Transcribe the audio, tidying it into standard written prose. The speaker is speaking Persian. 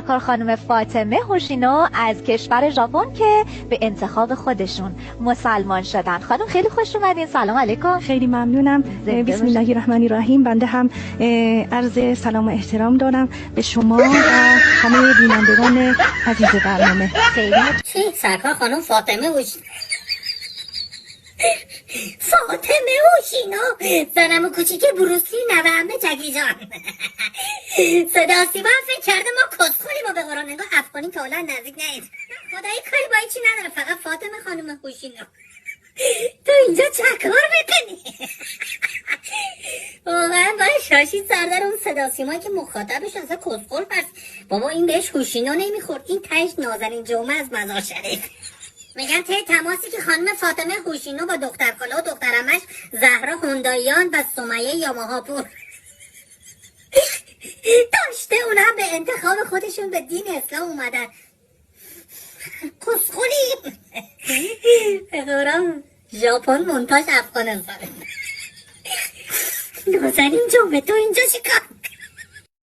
سرکار خانم فاطمه هوشینو از کشور ژاپن که به انتخاب خودشون مسلمان شدن. خانم خیلی خوش اومدین. سلام علیکم. خیلی ممنونم. بسم الله الرحمن الرحیم. بنده هم عرض سلام و احترام دارم به شما و همه بینندگان عزیز برنامه. خیلی چی؟ سرکار خانم فاطمه هوشینو فاطمه هوشینو زنم کوچیک بروسلی نوه‌عمه جگی جان. صدا سیما فکر کرده ما کسخولیم و به قرآن انگار افغانی که حالا نزدیک نهید. خدایی کاری با چی نداره، فقط فاطمه خانم هوشینو تو اینجا چکار بکنی. واقعا باید شاشید سردر اون صدا سیمایی که مخاطبش اصلا کسخول پرس. بابا این بهش هوشینو نمیخورد، این تهش نازنین جمعه از مزار شریف. میگن ته تماسی که خانم فاطمه هوشینو با دختر خاله و دخترمش زهرا هونداییان و سمیه یاماهاپور داشته، اونا به انتخاب خودشون به دین اسلام اومدن. کسخولی به قرآن ژاپن مونتاژ افغانستان. نازنین جمعه تو اینجا چیکار؟